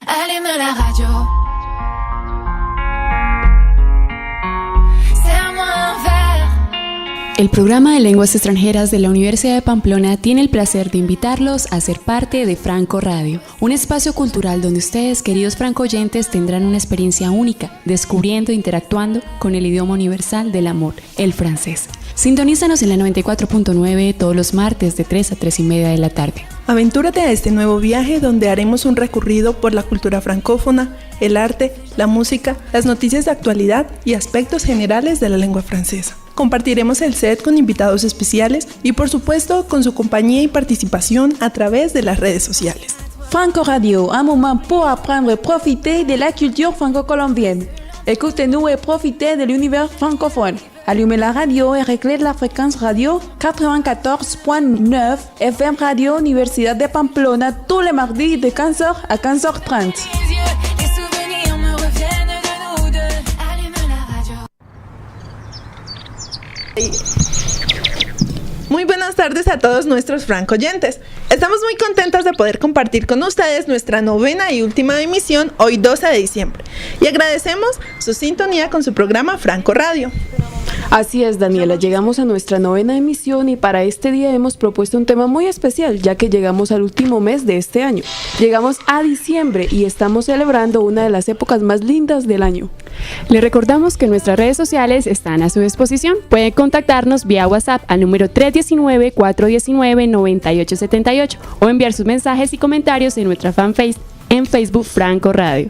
Allume la radio. Serre-moi un verre. El programa de lenguas extranjeras de la Universidad de Pamplona tiene el placer de invitarlos a ser parte de Franco Radio, un espacio cultural donde ustedes, queridos franco-oyentes, tendrán una experiencia única, descubriendo e interactuando con el idioma universal del amor, el francés. Sintonízanos en la 94.9 todos los martes de 3 a 3 y media de la tarde. Aventúrate a este nuevo viaje donde haremos un recorrido por la cultura francófona, el arte, la música, las noticias de actualidad y aspectos generales de la lengua francesa. Compartiremos el set con invitados especiales y por supuesto con su compañía y participación a través de las redes sociales. Franco Radio, un moment pour apprendre et profiter de la culture franco-colombienne. Écoutez-nous et profitez de l'univers francophone. Allumez la radio et réglez la fréquence radio 94.9 FM Radio Universidad de Pamplona tous les mardis de 15h à 15h30. Muy buenas tardes a todos nuestros franco-oyentes. Estamos muy contentas de poder compartir con ustedes nuestra novena y última emisión hoy 12 de diciembre y agradecemos su sintonía con su programa Franco Radio. Así es, Daniela, llegamos a nuestra novena emisión y para este día hemos propuesto un tema muy especial, ya que llegamos al último mes de este año. Llegamos a diciembre y estamos celebrando una de las épocas más lindas del año. Les recordamos que nuestras redes sociales están a su disposición. Pueden contactarnos vía WhatsApp al número 319-419-9878 o enviar sus mensajes y comentarios en nuestra fanpage en Facebook Franco Radio.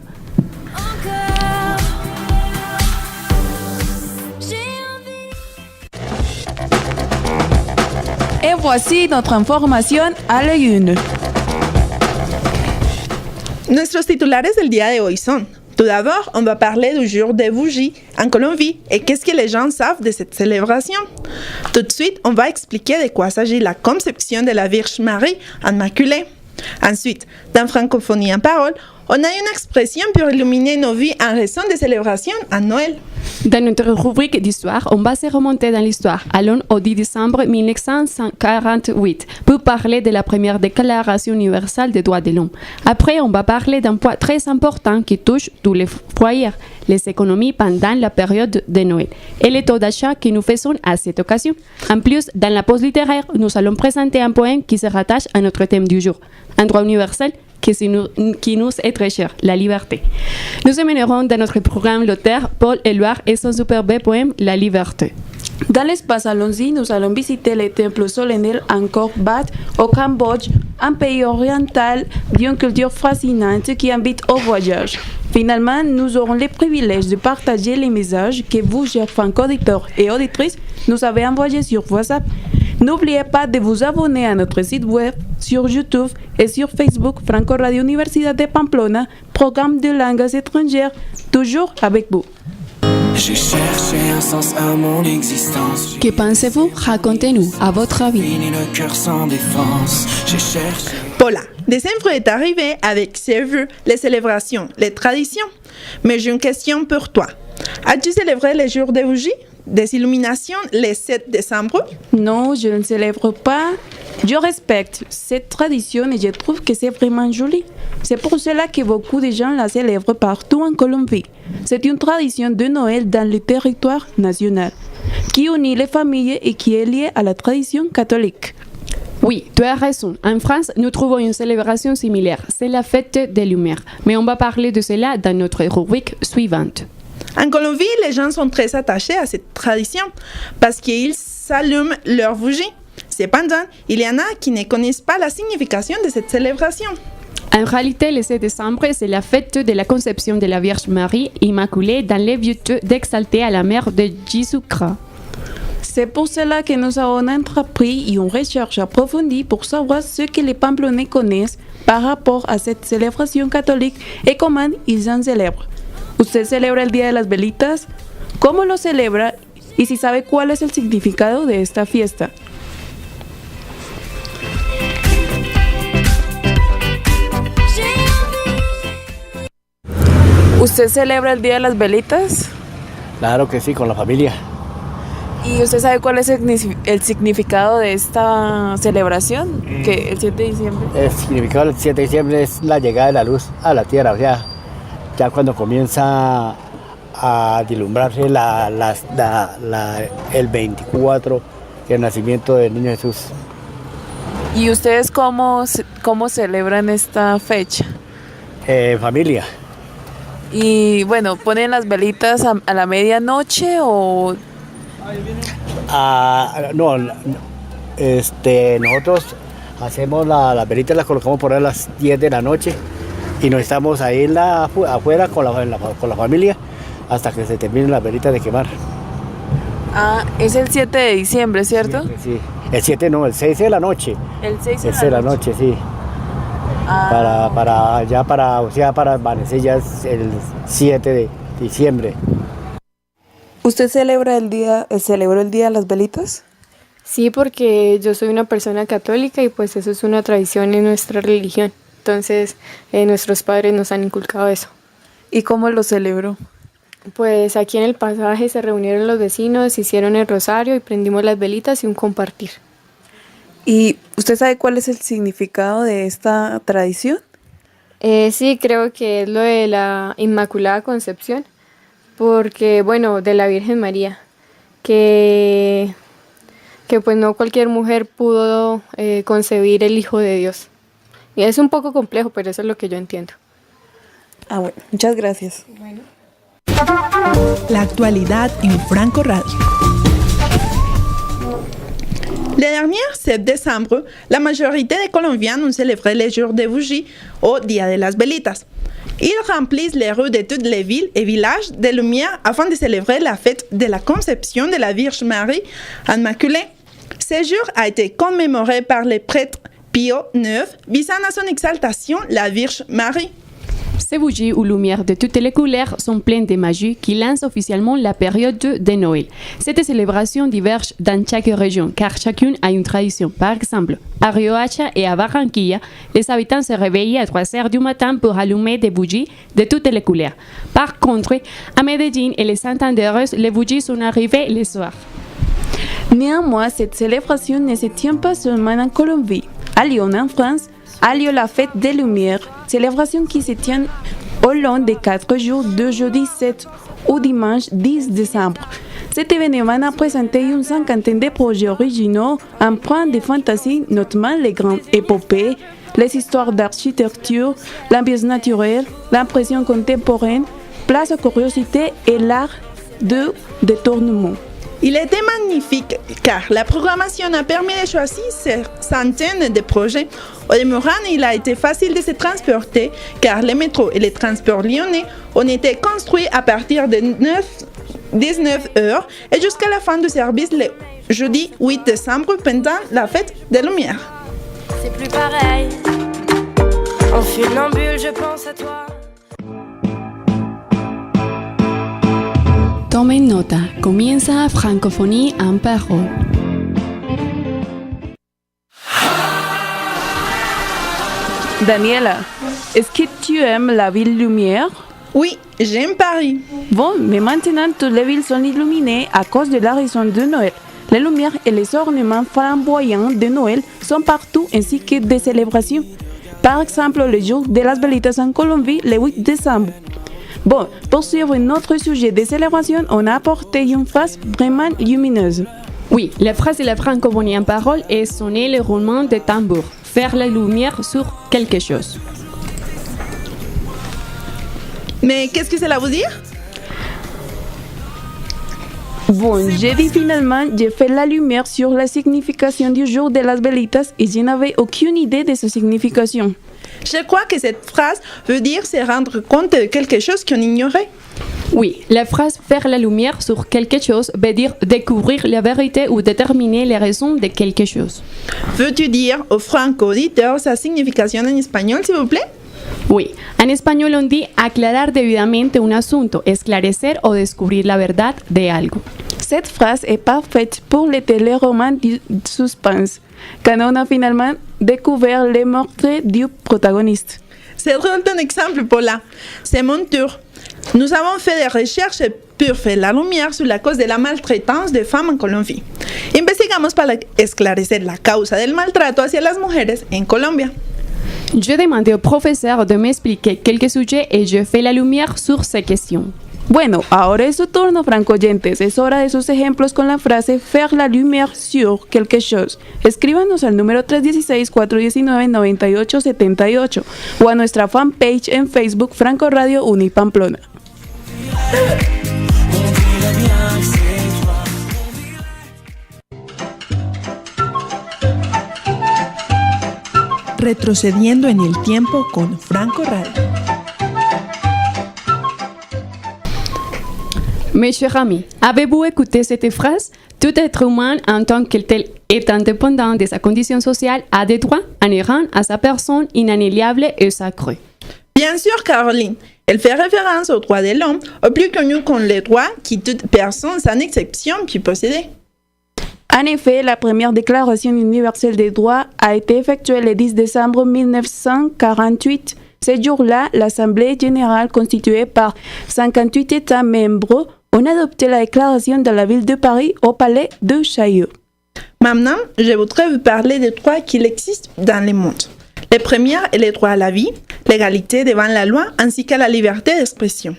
Et voici notre información à la une. Nuestros titulares del día de hoy son: tout d'abord, on va parler du jour des bougies en Colombie et qu'est-ce que les gens savent de cette célébration. Tout de suite, on va expliquer de quoi s'agit la conception de la Vierge Marie Immaculée. Ensuite, dans Francophonie en parole, on a une expression pour illuminer nos vies en raison des célébrations à Noël. Dans notre rubrique d'histoire, on va se remonter dans l'histoire. Allons au 10 décembre 1948 pour parler de la première déclaration universelle des droits de l'homme. Après, on va parler d'un point très important qui touche tous les foyers, les économies pendant la période de Noël et les taux d'achat que nous faisons à cette occasion. En plus, dans la pause littéraire, nous allons présenter un poème qui se rattache à notre thème du jour, un droit universel qui nous est très cher, la liberté. Nous emmènerons dans notre programme l'auteur Paul Éluard et son superbe poème La liberté. Dans l'espace allons-y, nous allons visiter les temples solennels Angkor Wat au Cambodge, un pays oriental d'une culture fascinante qui invite au voyage. Finalement, nous aurons le privilège de partager les messages que vous, chers franco-auditeurs et auditrices, nous avez envoyés sur WhatsApp. N'oubliez pas de vous abonner à notre site web, sur YouTube et sur Facebook Franco Radio Universidad de Pamplona, programme de langues étrangères, toujours avec vous. J'ai cherché un sens à mon existence. Que pensez-vous? Racontez-nous, à votre avis. Fini le cœur sans défense. J'ai cherché. Paula, décembre est arrivé avec ses vœux, les célébrations, les traditions. Mais j'ai une question pour toi. As-tu célébré les jours des bougies, des illuminations, le 7 décembre? Non, je ne célèbre pas. Je respecte cette tradition et je trouve que c'est vraiment joli. C'est pour cela que beaucoup de gens la célèbrent partout en Colombie. C'est une tradition de Noël dans le territoire national, qui unit les familles et qui est liée à la tradition catholique. Oui, tu as raison. En France, nous trouvons une célébration similaire. C'est la fête des Lumières. Mais on va parler de cela dans notre rubrique suivante. En Colombie, les gens sont très attachés à cette tradition parce qu'ils s'allument leurs bougies. Cependant, il y en a qui ne connaissent pas la signification de cette célébration. En réalité, le 7 décembre, c'est la fête de la conception de la Vierge Marie Immaculée dans le but d'exalter à la mère de Jésus-Christ. C'est pour cela que nous avons entrepris une recherche approfondie pour savoir ce que les Pamplonais connaissent par rapport à cette célébration catholique et comment ils en célèbrent. ¿Usted celebra el Día de las Velitas? ¿Cómo lo celebra? Y si sabe cuál es el significado de esta fiesta. ¿Usted celebra el Día de las Velitas? Claro que sí, con la familia. ¿Y usted sabe cuál es el significado de esta celebración? Que el 7 de diciembre. El significado del 7 de diciembre es la llegada de la luz a la tierra, o sea, ya cuando comienza a dilumbrarse el 24, el nacimiento del niño Jesús. ¿Y ustedes cómo celebran esta fecha? Familia. Y bueno, ¿ponen las velitas a la medianoche o...? Nosotros hacemos las velitas, las colocamos por ahí a las 10 de la noche y nos estamos ahí afuera con la familia hasta que se terminen las velitas de quemar. Ah, es el 7 de diciembre, ¿cierto? Sí, el 7 no, el 6 de la noche. El 6 de la noche, sí. Ah. Para amanecer ya es el 7 de diciembre. ¿Usted celebró el día de las velitas? Sí, porque yo soy una persona católica y pues eso es una tradición en nuestra religión. Entonces, nuestros padres nos han inculcado eso. ¿Y cómo lo celebró? Pues aquí en el pasaje se reunieron los vecinos, hicieron el rosario y prendimos las velitas y un compartir. ¿Y usted sabe cuál es el significado de esta tradición? Sí, creo que es lo de la Inmaculada Concepción, porque, bueno, de la Virgen María, que pues no cualquier mujer pudo concebir el Hijo de Dios. Y es un poco complejo, pero eso es lo que yo entiendo. Ah, bueno, muchas gracias. Bueno. La actualidad en Franco Radio. Le dernier 7 décembre, la majorité des Colombiens ont célébré le jour des bougies au Dia de las Velitas. Ils remplissent les rues de toutes les villes et villages de lumière afin de célébrer la fête de la conception de la Vierge Marie Immaculée. Ce jour a été commémoré par le prêtre Pio IX, visant à son exaltation la Vierge Marie. Ces bougies ou lumières de toutes les couleurs sont pleines de magie qui lancent officiellement la période de Noël. Cette célébration diverge dans chaque région car chacune a une tradition. Par exemple, à Riohacha et à Barranquilla, les habitants se réveillent à 3 heures du matin pour allumer des bougies de toutes les couleurs. Par contre, à Medellín et les Santanderos, les bougies sont arrivées le soir. Néanmoins, cette célébration ne se tient pas seulement en Colombie. À Lyon, en France, a lieu la fête des Lumières, célébration qui se tient au long de 4 jours, de jeudi 7 au dimanche 10 décembre. Cet événement a présenté une cinquantaine de projets originaux empreints de fantaisie, notamment les grandes épopées, les histoires d'architecture, l'ambiance naturelle, l'impression contemporaine, place aux curiosités et l'art de détournement. Il était magnifique car la programmation a permis de choisir ces centaines de projets. Au demeurant, il a été facile de se transporter car les métros et les transports lyonnais ont été construits à partir de 19 heures et jusqu'à la fin du service le jeudi 8 décembre pendant la fête des Lumières. C'est plus pareil. En funambule, je pense à toi. Tomen nota, comienza Francofonía en parole. Daniela, est-ce que tu aimes la ville lumière? Oui, j'aime Paris. Bon, mais maintenant toutes les villes sont illuminées à cause de la raison de Noël. Les lumières et les ornements flamboyants de Noël sont partout ainsi que des célébrations. Par exemple, le jour de las Velitas en Colombie, le 8 décembre. Bon, pour suivre notre sujet de célébration, on a apporté une phrase vraiment lumineuse. Oui, la phrase de la francophonie en parole est sonner le roulement de tambour, faire la lumière sur quelque chose. Mais qu'est-ce que cela veut dire? Bon, j'ai dit finalement, j'ai fait la lumière sur la signification du jour de las Velitas et je n'avais aucune idée de sa signification. Je crois que cette phrase veut dire se rendre compte de quelque chose qu'on ignorait. Oui, la phrase faire la lumière sur quelque chose veut dire découvrir la vérité ou déterminer les raisons de quelque chose. Veux-tu dire aux franco-auditeurs sa signification en espagnol, s'il vous plaît? Oui, en español on dit aclarar debidamente un asunto, esclarecer o descubrir la verdad de algo. Cette phrase est parfaite pour les téléromans du suspense, quand on a finalement découvert les meurtres du protagoniste. C'est drôle ton exemple, Paula. C'est mon tour. Nous avons fait des recherches pour faire la lumière sur la cause de la maltraitance de femmes en Colombia. Investigamos para esclarecer la causa del maltrato hacia las mujeres en Colombia. Je demandé au professeur de m'expliquer quelques sujets et je fais la lumière sur ces questions. Bueno, ahora es su turno, francoyentes. Es hora de sus ejemplos con la frase faire la lumière sur quelque chose. Escríbanos al número 316-419-9878 o a nuestra fanpage en Facebook Franco Radio Uni Pamplona. Retrocediendo en el tiempo con Franco Radio. Mes chers amis, avez-vous écouté cette phrase? Tout être humain en tant que tel est indépendant de sa condition sociale a des droits inhérents à sa personne inaliénable et sacrée. Bien sûr, Caroline. Elle fait référence aux droits de l'homme, au plus connu comme les droits que toute personne sans exception peut posséder. En effet, la première déclaration universelle des droits a été effectuée le 10 décembre 1948. Ce jour-là, l'Assemblée générale constituée par 58 États membres a adopté la déclaration de la ville de Paris au palais de Chaillot. Maintenant, je voudrais vous parler des droits qui existent dans le monde. Le premier est le droit à la vie, l'égalité devant la loi ainsi qu'à la liberté d'expression.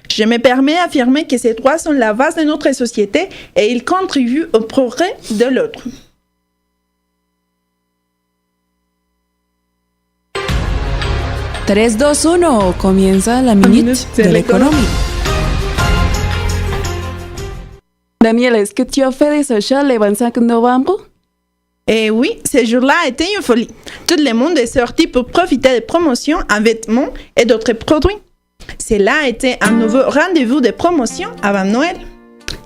Je me permets d'affirmer que ces droits sont la base de notre société et ils contribuent au progrès de l'autre. Tres, dos, uno. Comienza la minute de l'économie. Daniel, est-ce que tu as fait des achats le 25 novembre? Et oui, ce jour-là a été une folie. Tout le monde est sorti pour profiter des promotions en vêtements et d'autres produits. Cela a été un nouveau rendez-vous de promotion avant Noël.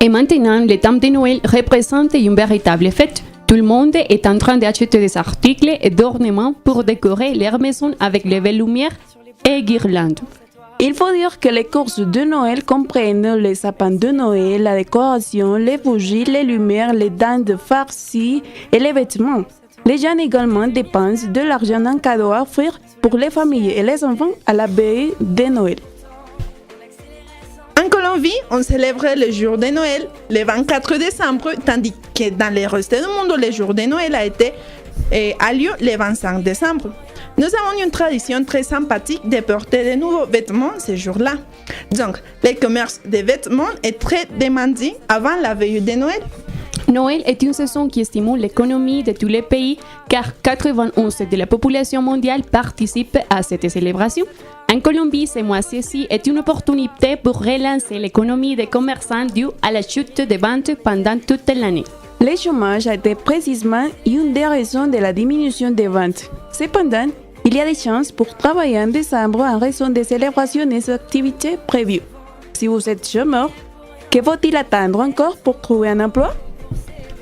Et maintenant, le temps de Noël représente une véritable fête. Tout le monde est en train d'acheter des articles et d'ornements pour décorer leur maison avec les belles lumières et guirlandes. Il faut dire que les courses de Noël comprennent les sapins de Noël, la décoration, les bougies, les lumières, les dindes farcies et les vêtements. Les gens également dépensent de l'argent en cadeaux à offrir pour les familles et les enfants à la veille de Noël. En Colombie, on célèbre le jour de Noël le 24 décembre, tandis que dans le reste du monde, le jour de Noël a lieu le 25 décembre. Nous avons une tradition très sympathique de porter de nouveaux vêtements ce jour-là. Donc, le commerce des vêtements est très demandé avant la veille de Noël. Noël est une saison qui stimule l'économie de tous les pays car 91% de la population mondiale participe à cette célébration. En Colombie, ce mois-ci est une opportunité pour relancer l'économie des commerçants due à la chute des ventes pendant toute l'année. Le chômage a été précisément une des raisons de la diminution des ventes. Cependant, il y a des chances pour travailler en décembre en raison des célébrations et activités prévues. Si vous êtes chômeur, que faut-il attendre encore pour trouver un emploi?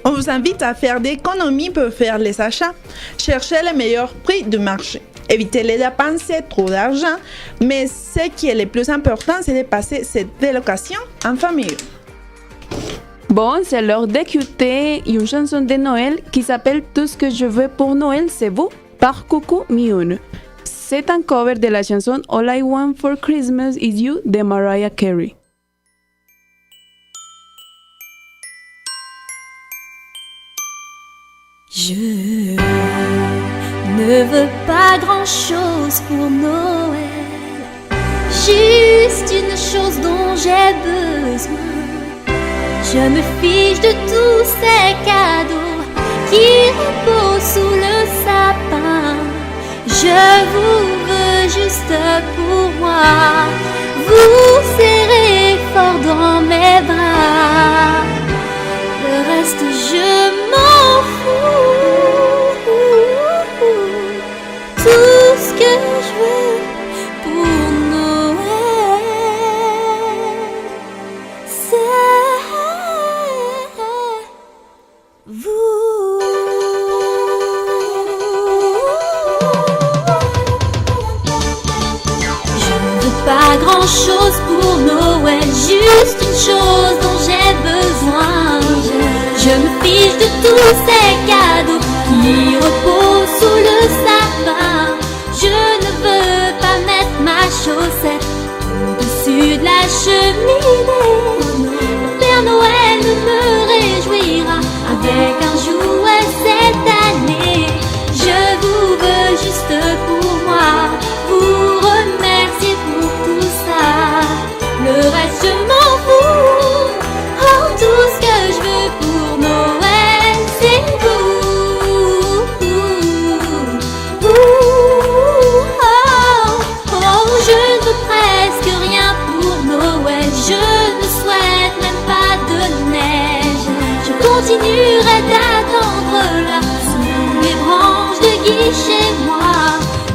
On vous invite à faire des économies pour faire les achats. Cherchez le meilleur prix du marché. Évitez de dépenser trop d'argent, mais ce qui est le plus important, c'est de passer cette délocation en famille. Bon, c'est l'heure d'écouter une chanson de Noël qui s'appelle Tout ce que je veux pour Noël, c'est vous, par Coucou Mioun. C'est un cover de la chanson All I Want for Christmas Is You de Mariah Carey. Je ne veux pas grand-chose pour Noël, juste une chose dont j'ai besoin. Je me fiche de tous ces cadeaux qui reposent sous le sapin. Je vous veux juste pour moi, vous serrez fort dans mes bras. Le reste je m'en fous. Tout ce que je veux pour Noël, c'est vous. Je ne veux pas grand chose pour Noël, juste une chose dont j'ai besoin. Je me fiche de tous ces cadeaux qui reposent sous le sapin. Je ne veux pas mettre ma chaussette au-dessus de la terminé. Père Noël ne me réjouira avec un jouet cette année. Je vous veux juste pour moi, vous remercier pour tout ça. Le reste je m'en fous. Oh, tout ce que je veux pour Noël, c'est vous. Oh, oh, je ne veux presque rien pour Noël. Je ne souhaite même pas de neige. Je continuerai d'attendre là sous les branches de gui chez moi.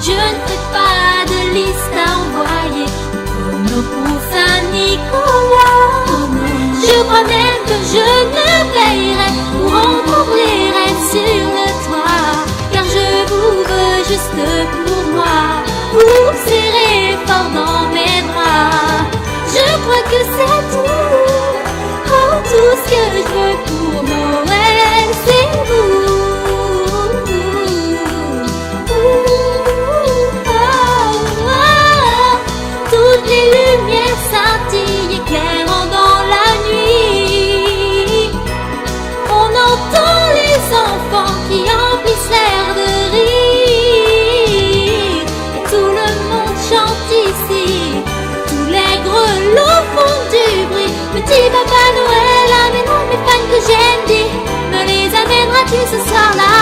Je ne fais pas de liste à envoyer comme pour Saint-Nicolas. Je crois même que je ne payerai pour entendre les rêves sur le toit. Car je vous veux juste pour moi, vous serrer fort dans mes bras. Je crois que c'est tout, oh, tout ce que je veux pour Noël, c'est vous. Toutes les lumières scintillent éclairant dans la nuit. On entend les enfants qui emplissent l'air de rire. Et tout le monde chante ici, tous les grelots font du bruit. Petit Papa Noël, amène-moi mes fans que j'aime, dis, me les amèneras-tu ce soir-là?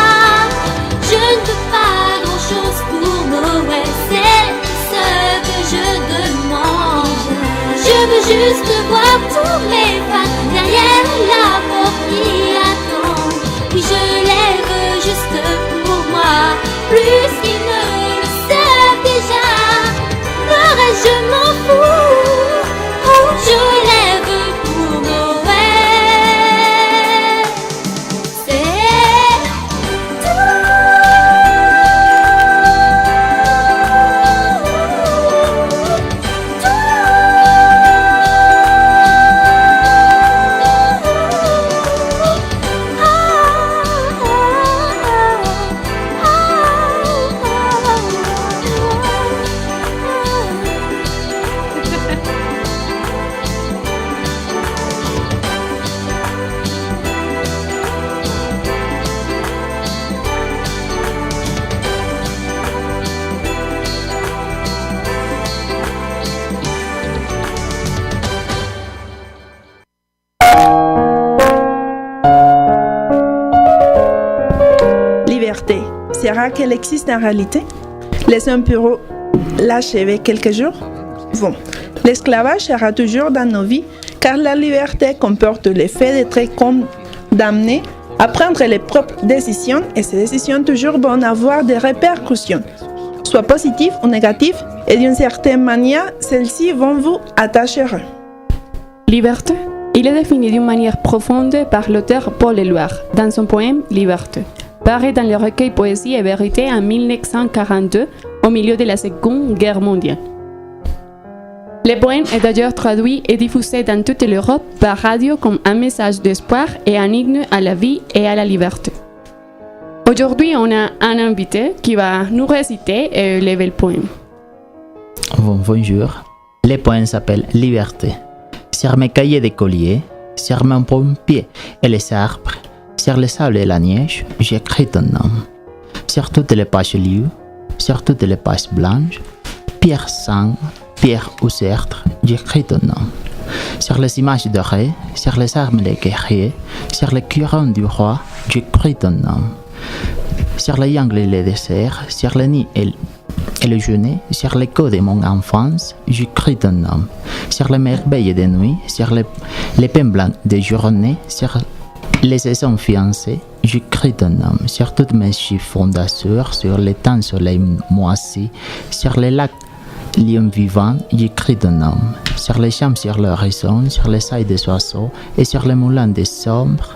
Je ne veux pas grand-chose pour Noël, c'est ce que je demande. Je veux juste voir tous mes fans derrière la porte qui attendent. Puis je les veux juste pour moi, plus qu'ils ne le savent déjà. Le reste je m'en fous, oh, je les veux pour Noël. C'est Liberté, sera qu'elle existe en réalité? Les impériaux l'achever quelques jours? Bon, l'esclavage sera toujours dans nos vies, car la liberté comporte le fait d'être condamné à prendre les propres décisions, et ces décisions toujours vont avoir des répercussions, soit positives ou négatives, et d'une certaine manière, celles-ci vont vous attacher. Liberté. Il est défini d'une manière profonde par l'auteur Paul Éluard dans son poème Liberté, paru dans le recueil Poésie et Vérité en 1942, au milieu de la Seconde Guerre mondiale. Le poème est d'ailleurs traduit et diffusé dans toute l'Europe par radio comme un message d'espoir et un hymne à la vie et à la liberté. Aujourd'hui, on a un invité qui va nous réciter le bel poème. Bonjour, le poème s'appelle Liberté. Sur mes cahiers d'écolier, sur mon pompier et les arbres, sur le sable et la neige, j'écris ton nom. Sur toutes les pages lues, sur toutes les pages blanches, pierre sang, pierre ou certre, j'écris ton nom. Sur les images dorées, sur les armes des guerriers, sur les couronnes du roi, j'écris ton nom. Sur les angles et les déserts, sur les nids et le genêt, sur l'écho de mon enfance, j'écris ton nom. Sur les merveilles des nuits, sur les peines blanches des journées, sur les saisons fiancées, j'écris ton nom. Sur toutes mes chiffons d'azur, sur les temps soleil moisi, sur les lacs lions vivants, j'écris ton nom. Sur les champs, sur l'horizon, sur les ailes des oiseaux et sur les moulins des sombres,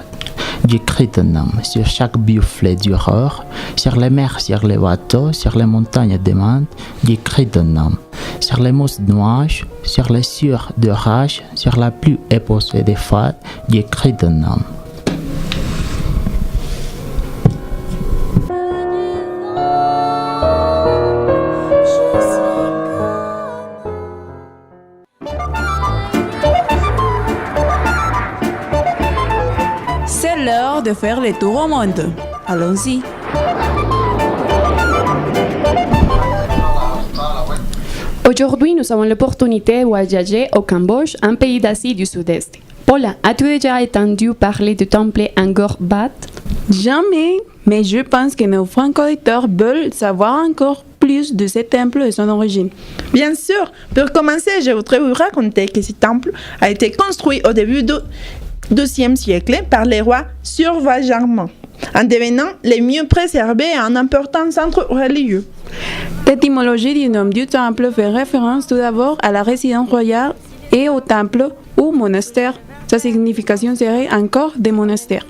j'écris ton nom. Sur chaque bufflet d'aurore, sur les mers, sur les bateaux, sur les montagnes démentes, j'écris ton nom. Sur les mousses de nuages, sur les sueurs d'orage, sur la pluie épaisse des fades, j'écris ton nom. de faire le tour au monde. Allons-y. Aujourd'hui, nous avons l'opportunité de voyager au Cambodge, un pays d'Asie du Sud-Est. Paula, as-tu déjà entendu parler du temple Angkor Wat? Jamais, mais je pense que nos franco-auditeurs veulent savoir encore plus de ce temple et son origine. Bien sûr, pour commencer, je voudrais vous raconter que ce temple a été construit au début du XIIe siècle par les rois Survajarman, en devenant les mieux préservés et un important centre religieux. L'étymologie du nom du temple fait référence tout d'abord à la résidence royale et au temple ou monastère. Sa signification serait encore des monastères.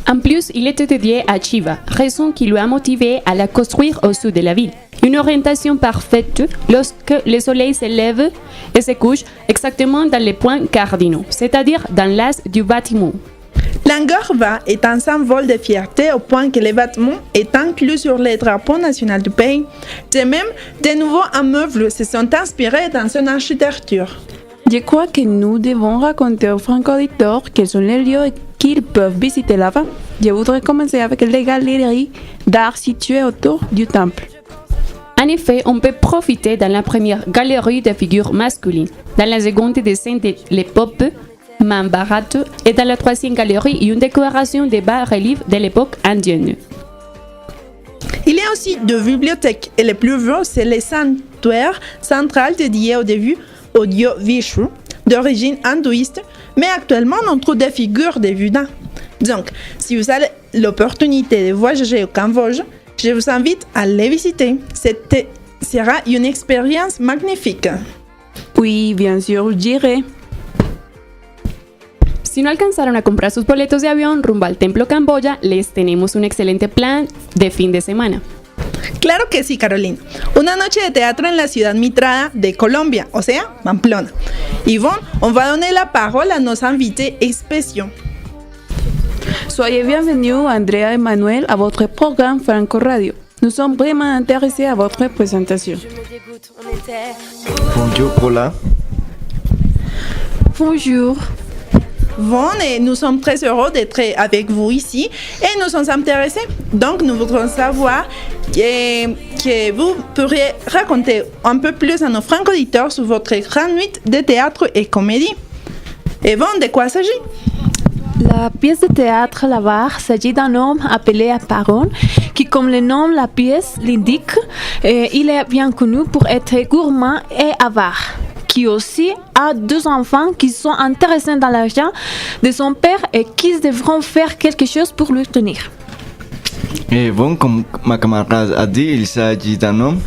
En plus, il était dédié à Shiva, raison qui lui a motivé à la construire au sud de la ville. Une orientation parfaite lorsque le soleil se lève et se couche exactement dans les points cardinaux, c'est-à-dire dans l'axe du bâtiment. L'Angkor Wat est un symbole de fierté au point que le bâtiment est inclus sur le drapeau national du pays. De même, de nouveaux immeubles se sont inspirés dans son architecture. Je crois que nous devons raconter aux franco-auditeurs quels sont les lieux qu'ils peuvent visiter là-bas. Je voudrais commencer avec les galeries d'art situées autour du temple. En effet, on peut profiter dans la première galerie de figures masculines, dans la seconde des scènes de l'époque Mahabharata et dans la troisième galerie une décoration des bas-reliefs de l'époque indienne. Il y a aussi deux bibliothèques et le plus vieux, c'est le sanctuaire central dédié au dieu Vishnu, d'origine hindouiste, mais actuellement on trouve des figures de Bouddha. Donc, si vous avez l'opportunité de voyager au Cambodge, je vous invite à les visiter. C'était sera une expérience magnifique. Oui, bien sûr, j'irai. Si no alcanzaron a comprar sus boletos de avión rumbo al Templo Camboya, les tenemos un excelente plan de fin de semana. Claro que sí, Carolina. Una noche de teatro en la ciudad mitrada de Colombia, o sea, Pamplona. Yvonne, on va donner la parole à nos invités spéciaux. Soyez bienvenus, Andrea et Manuel, à votre programme Franco Radio. Nous sommes vraiment intéressés à votre présentation. Bonjour, Paula. Bonjour. Bon, et nous sommes très heureux d'être avec vous ici et nous sommes intéressés. Donc, nous voudrons savoir que vous pourriez raconter un peu plus à nos franco-auditeurs sur votre grande nuit de théâtre et comédie. Et bon, de quoi s'agit? La pièce de théâtre La Barre s'agit d'un homme appelé Aparon qui, comme le nom de la pièce l'indique, il est bien connu pour être gourmand et avare, qui aussi a deux enfants qui sont intéressés dans l'argent de son père et qui devront faire quelque chose pour le tenir. Et bon, comme ma camarade a dit, il s'agit d'un homme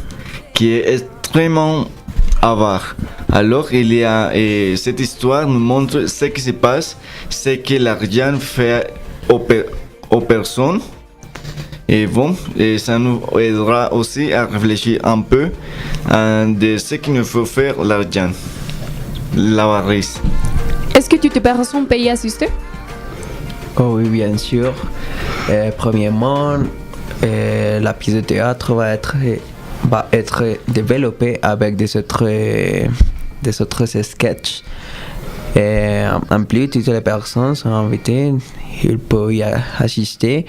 qui est extrêmement avare. Alors, cette histoire nous montre ce qui se passe, ce que l'argent fait aux personnes. Et bon, ça nous aidera aussi à réfléchir un peu de ce qu'il nous faut faire l'argent, l'avarice. Est-ce que tu te perds son pays assisté? Oh oui, bien sûr. Premièrement, la pièce de théâtre va être développée avec des autres sketchs. Et en plus, toutes les personnes sont invitées, ils peuvent y assister.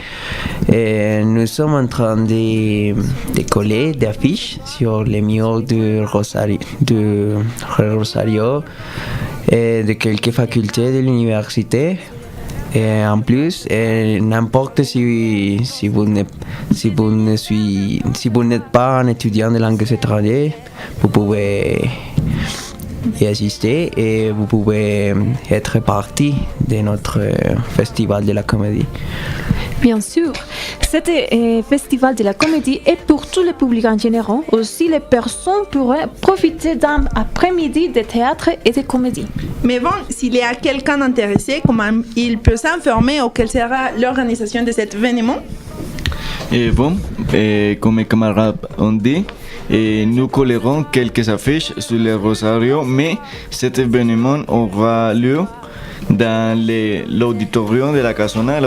Et nous sommes en train de coller des affiches sur les murs du Rosario et de quelques facultés de l'université. Et en plus, n'importe si vous n'êtes pas un étudiant de langue étrangère, vous pouvez y assister et vous pouvez être partie de notre festival de la comédie. Bien sûr, cet festival de la comédie est pour tout le public en général. Aussi, les personnes pourraient profiter d'un après-midi de théâtre et de comédie. Mais bon, s'il y a quelqu'un intéressé, comment il peut s'informer ou quelle sera l'organisation de cet événement? Et bon, comme mes camarades ont dit, nous collerons quelques affiches sur le Rosario, mais cet événement aura lieu dans l'auditorium de la Casona,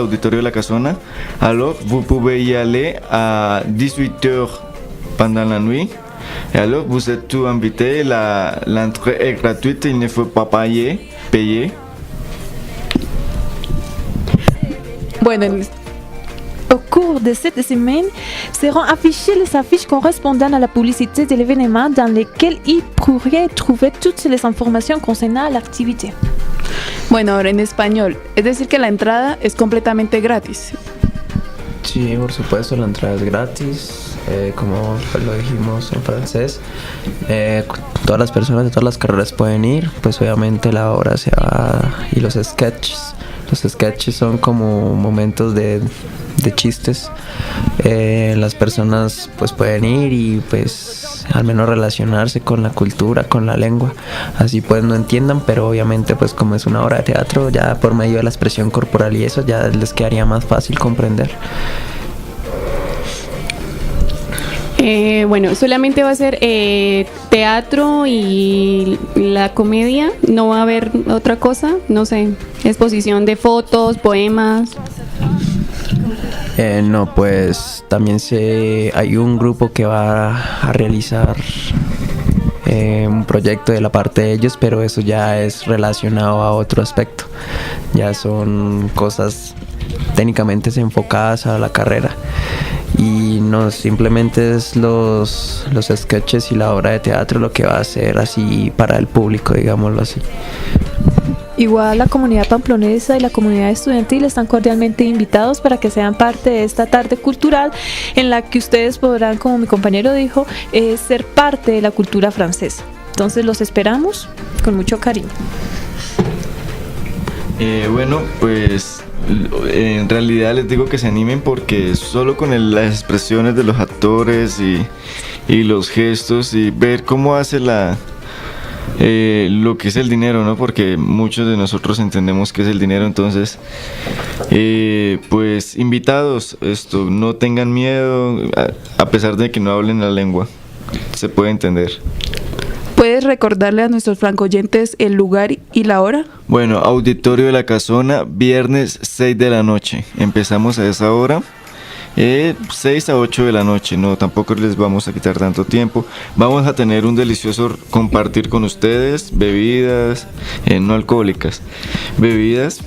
Alors, vous pouvez y aller à 18h pendant la nuit. Et alors, vous êtes tous invités. L'entrée est gratuite, il ne faut pas payer. Bueno, au cours de cette semaine, seront affichées les affiches correspondant à la publicité de l'événement dans lesquelles ils pourraient trouver toutes les informations concernant l'activité. Bueno, ahora en español, es decir que la entrada es completamente gratis. Sí, por supuesto, la entrada es gratis, como lo dijimos en francés. Todas las personas de todas las carreras pueden ir, pues obviamente la obra se va y los sketches. Los sketches son como momentos de chistes. Las personas pues pueden ir y pues al menos relacionarse con la cultura, con la lengua. Así pues no entiendan, pero obviamente pues como es una obra de teatro, ya por medio de la expresión corporal y eso ya les quedaría más fácil comprender. Bueno, solamente va a ser teatro y la comedia, no va a haber otra cosa, no sé, exposición de fotos, poemas. No, pues también hay un grupo que va a realizar un proyecto de la parte de ellos, pero eso ya es relacionado a otro aspecto. Ya son cosas técnicamente enfocadas a la carrera. Y no simplemente es los sketches y la obra de teatro lo que va a ser así para el público, digámoslo así. Igual la comunidad pamplonesa y la comunidad estudiantil están cordialmente invitados para que sean parte de esta tarde cultural en la que ustedes podrán, como mi compañero dijo, ser parte de la cultura francesa. Entonces los esperamos con mucho cariño. Bueno, pues en realidad les digo que se animen porque solo con las expresiones de los actores y los gestos y ver cómo hace lo que es el dinero, ¿no? Porque muchos de nosotros entendemos qué es el dinero, entonces pues invitados, no tengan miedo, a pesar de que no hablen la lengua, se puede entender. ¿Puedes recordarle a nuestros francoyentes el lugar y la hora? Bueno, Auditorio de la Casona, viernes 6 de la noche. Empezamos a esa hora, 6 a 8 de la noche. No, tampoco les vamos a quitar tanto tiempo. Vamos a tener un delicioso compartir con ustedes, bebidas no alcohólicas, bebidas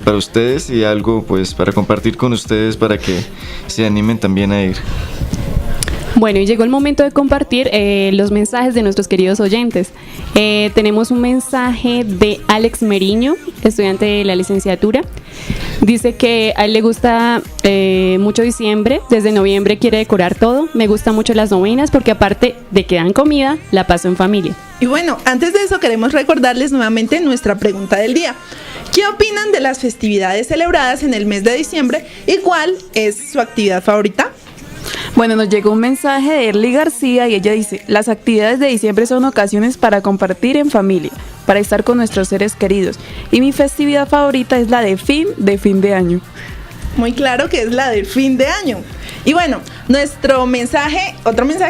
para ustedes y algo pues para compartir con ustedes para que se animen también a ir. Bueno, y llegó el momento de compartir los mensajes de nuestros queridos oyentes. Tenemos un mensaje de Alex Meriño, estudiante de la licenciatura. Dice que a él le gusta mucho diciembre, desde noviembre quiere decorar todo. Me gustan mucho las novenas porque aparte de que dan comida, la paso en familia. Y bueno, antes de eso queremos recordarles nuevamente nuestra pregunta del día. ¿Qué opinan de las festividades celebradas en el mes de diciembre y cuál es su actividad favorita? Bueno, nos llegó un mensaje de Erly García y ella dice: las actividades de diciembre son ocasiones para compartir en familia, para estar con nuestros seres queridos. Y mi festividad favorita es la de fin de año. Muy claro que es la del fin de año. Y bueno, otro mensaje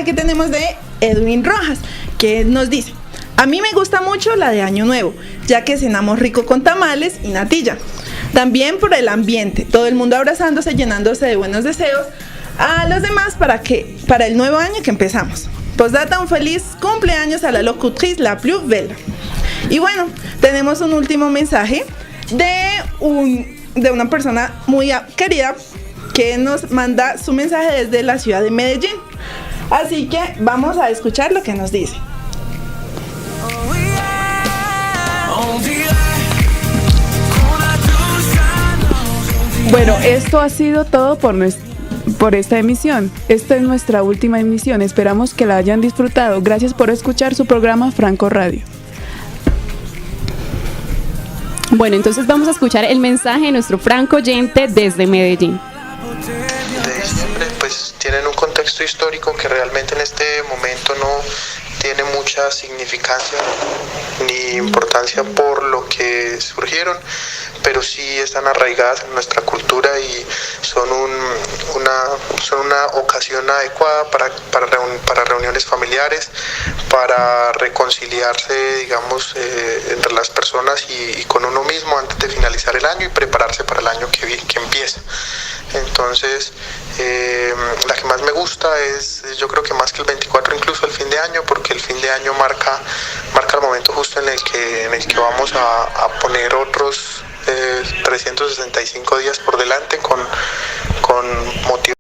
que tenemos de Edwin Rojas, que nos dice: a mí me gusta mucho la de Año Nuevo, ya que cenamos rico con tamales y natilla. También por el ambiente, todo el mundo abrazándose, llenándose de buenos deseos a los demás para el nuevo año que empezamos. Postdata, un feliz cumpleaños a la locutrice la plus belle. Y bueno, tenemos un último mensaje de una persona muy querida que nos manda su mensaje desde la ciudad de Medellín. Así que vamos a escuchar lo que nos dice. Bueno, esto ha sido todo por esta emisión. Esta es nuestra última emisión. Esperamos que la hayan disfrutado. Gracias por escuchar su programa Franco Radio. Bueno, entonces vamos a escuchar el mensaje de nuestro franco oyente desde Medellín. De diciembre, pues tienen un contexto histórico que realmente en este momento no tiene mucha significancia ni importancia por lo que surgieron, pero sí están arraigadas en nuestra cultura y son una ocasión adecuada para reuniones familiares, para reconciliarse, digamos, entre las personas y con uno mismo antes de finalizar el año y prepararse para el año que empieza. Entonces, la que más me gusta es, yo creo que más que el 24, incluso el fin de año, porque el fin de año marca el momento justo en el que vamos a poner otros 365 días por delante con motivo